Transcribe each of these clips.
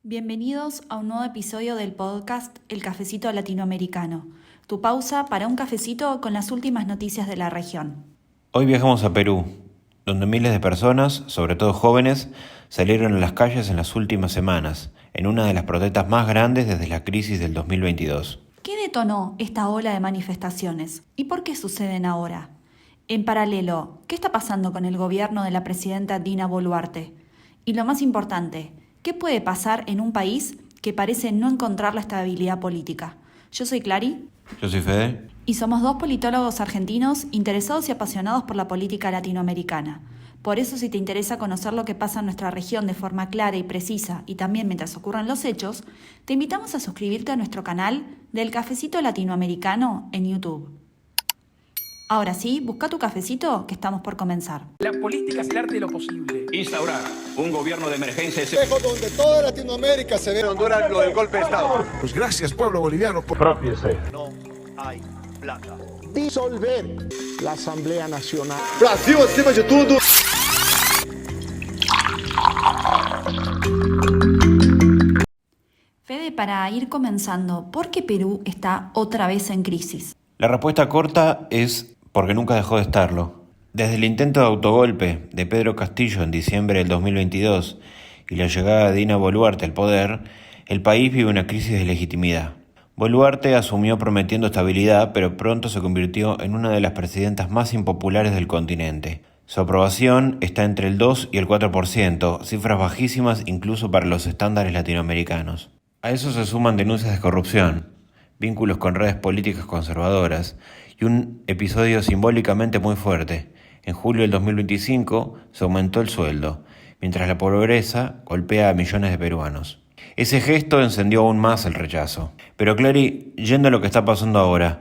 Bienvenidos a un nuevo episodio del podcast El Cafecito Latinoamericano, tu pausa para un cafecito con las últimas noticias de la región. Hoy viajamos a Perú, donde miles de personas, sobre todo jóvenes, salieron a las calles en las últimas semanas, en una de las protestas más grandes desde la crisis del 2022. ¿Qué detonó esta ola de manifestaciones? ¿Y por qué suceden ahora? En paralelo, ¿qué está pasando con el gobierno de la presidenta Dina Boluarte? Y lo más importante, ¿qué puede pasar en un país que parece no encontrar la estabilidad política? Yo soy Clary. Yo soy Fede. Y somos dos politólogos argentinos interesados y apasionados por la política latinoamericana. Por eso, si te interesa conocer lo que pasa en nuestra región de forma clara y precisa, y también mientras ocurran los hechos, te invitamos a suscribirte a nuestro canal del Cafecito Latinoamericano en YouTube. Ahora sí, busca tu cafecito que estamos por comenzar. La política es el arte de lo posible. Instaurar un gobierno de emergencia donde toda Latinoamérica se ve. En Honduras lo del golpe de Estado. Pues gracias, pueblo boliviano. Propiese. No hay plata. Disolver la Asamblea Nacional. Brasil acima de tudo. Fede, para ir comenzando, ¿por qué Perú está otra vez en crisis? La respuesta corta es porque nunca dejó de estarlo. Desde el intento de autogolpe de Pedro Castillo en diciembre del 2022 y la llegada de Dina Boluarte al poder, el país vive una crisis de legitimidad. Boluarte asumió prometiendo estabilidad, pero pronto se convirtió en una de las presidentas más impopulares del continente. Su aprobación está entre el 2 y el 4%, cifras bajísimas incluso para los estándares latinoamericanos. A eso se suman denuncias de corrupción, vínculos con redes políticas conservadoras y un episodio simbólicamente muy fuerte. En julio del 2025 se aumentó el sueldo, mientras la pobreza golpea a millones de peruanos. Ese gesto encendió aún más el rechazo. Pero Clary, yendo a lo que está pasando ahora,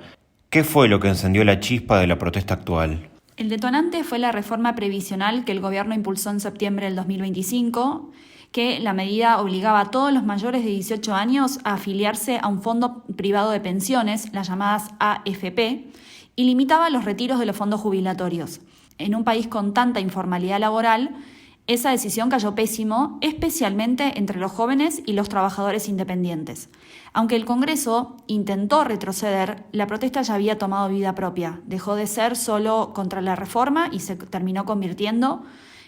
¿qué fue lo que encendió la chispa de la protesta actual? El detonante fue la reforma previsional que el gobierno impulsó en septiembre del 2025, que la medida obligaba a todos los mayores de 18 años a afiliarse a un fondo privado de pensiones, las llamadas AFP, y limitaba los retiros de los fondos jubilatorios. En un país con tanta informalidad laboral, esa decisión cayó pésimo, especialmente entre los jóvenes y los trabajadores independientes. Aunque el Congreso intentó retroceder, la protesta ya había tomado vida propia. Dejó de ser solo contra la reforma y se terminó convirtiendo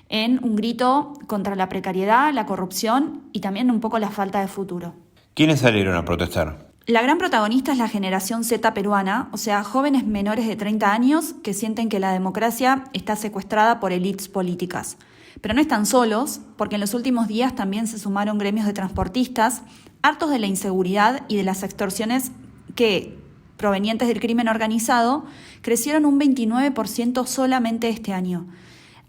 en un grito contra la precariedad, la corrupción y también un poco la falta de futuro. ¿Quiénes salieron a protestar? La gran protagonista es la generación Z peruana, o sea, jóvenes menores de 30 años que sienten que la democracia está secuestrada por élites políticas. Pero no están solos, porque en los últimos días también se sumaron gremios de transportistas, hartos de la inseguridad y de las extorsiones que, provenientes del crimen organizado, crecieron un 29% solamente este año.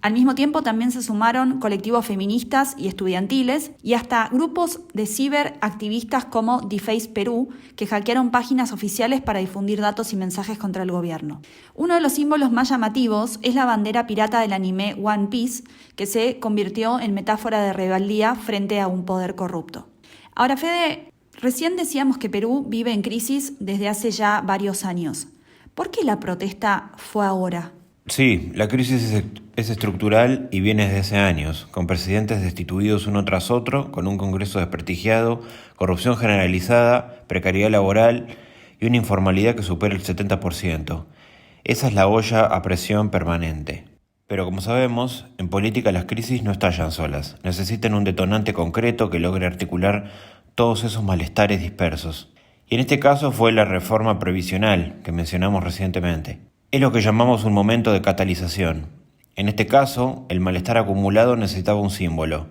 Al mismo tiempo también se sumaron colectivos feministas y estudiantiles y hasta grupos de ciberactivistas como Deface Perú, que hackearon páginas oficiales para difundir datos y mensajes contra el gobierno. Uno de los símbolos más llamativos es la bandera pirata del anime One Piece, que se convirtió en metáfora de rebeldía frente a un poder corrupto. Ahora, Fede, recién decíamos que Perú vive en crisis desde hace ya varios años. ¿Por qué la protesta fue ahora? Sí, la crisis es estructural y viene desde hace años, con presidentes destituidos uno tras otro, con un Congreso desprestigiado, corrupción generalizada, precariedad laboral y una informalidad que supera el 70%. Esa es la olla a presión permanente. Pero como sabemos, en política las crisis no estallan solas, necesitan un detonante concreto que logre articular todos esos malestares dispersos. Y en este caso fue la reforma previsional que mencionamos recientemente. Es lo que llamamos un momento de catalización. En este caso, el malestar acumulado necesitaba un símbolo,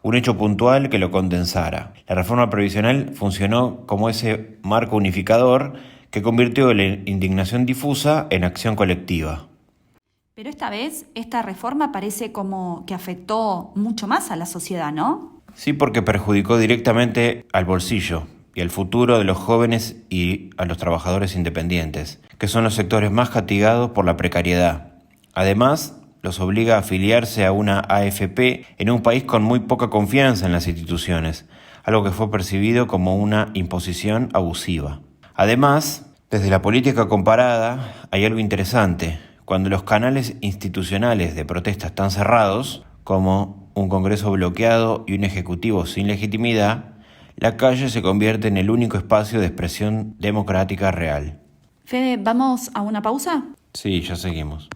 un hecho puntual que lo condensara. La reforma previsional funcionó como ese marco unificador que convirtió la indignación difusa en acción colectiva. Pero esta vez, esta reforma parece como que afectó mucho más a la sociedad, ¿no? Sí, porque perjudicó directamente al bolsillo y al futuro de los jóvenes y a los trabajadores independientes, que son los sectores más castigados por la precariedad. Además, los obliga a afiliarse a una AFP en un país con muy poca confianza en las instituciones, algo que fue percibido como una imposición abusiva. Además, desde la política comparada hay algo interesante. Cuando los canales institucionales de protesta están cerrados, como un Congreso bloqueado y un Ejecutivo sin legitimidad, la calle se convierte en el único espacio de expresión democrática real. Fede, ¿vamos a una pausa? Sí, ya seguimos.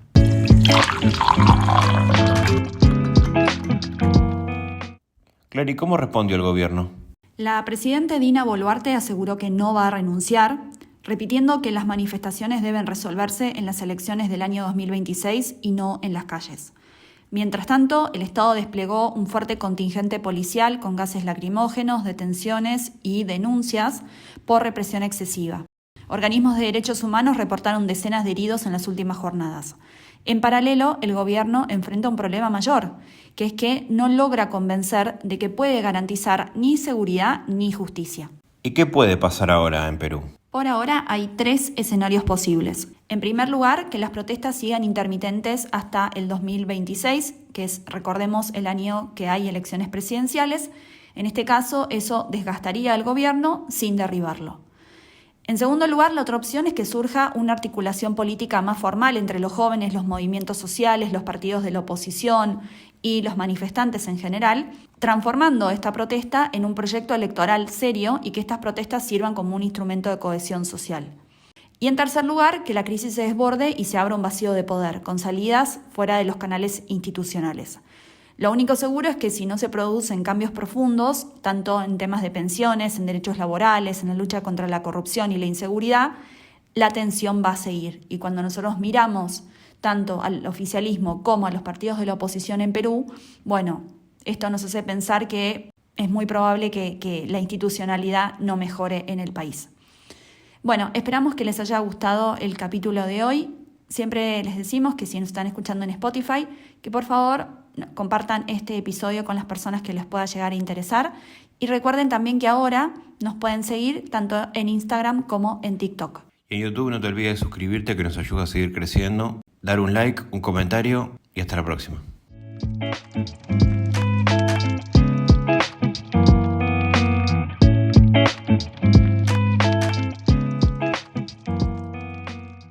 Clary, ¿cómo respondió el gobierno? La presidenta Dina Boluarte aseguró que no va a renunciar, repitiendo que las manifestaciones deben resolverse en las elecciones del año 2026 y no en las calles. Mientras tanto, el Estado desplegó un fuerte contingente policial con gases lacrimógenos, detenciones y denuncias por represión excesiva. Organismos de derechos humanos reportaron decenas de heridos en las últimas jornadas. En paralelo, el gobierno enfrenta un problema mayor, que es que no logra convencer de que puede garantizar ni seguridad ni justicia. ¿Y qué puede pasar ahora en Perú? Por ahora hay 3 escenarios posibles. En primer lugar, que las protestas sigan intermitentes hasta el 2026, que es, recordemos, el año que hay elecciones presidenciales. En este caso, eso desgastaría al gobierno sin derribarlo. En segundo lugar, la otra opción es que surja una articulación política más formal entre los jóvenes, los movimientos sociales, los partidos de la oposición y los manifestantes en general, transformando esta protesta en un proyecto electoral serio y que estas protestas sirvan como un instrumento de cohesión social. Y en tercer lugar, que la crisis se desborde y se abra un vacío de poder, con salidas fuera de los canales institucionales. Lo único seguro es que si no se producen cambios profundos, tanto en temas de pensiones, en derechos laborales, en la lucha contra la corrupción y la inseguridad, la tensión va a seguir. Y cuando nosotros miramos tanto al oficialismo como a los partidos de la oposición en Perú, bueno, esto nos hace pensar que es muy probable que la institucionalidad no mejore en el país. Bueno, esperamos que les haya gustado el capítulo de hoy. Siempre les decimos que si nos están escuchando en Spotify, que por favor compartan este episodio con las personas que les pueda llegar a interesar. Y recuerden también que ahora nos pueden seguir tanto en Instagram como en TikTok. En YouTube no te olvides de suscribirte, que nos ayuda a seguir creciendo, dar un like, un comentario y hasta la próxima.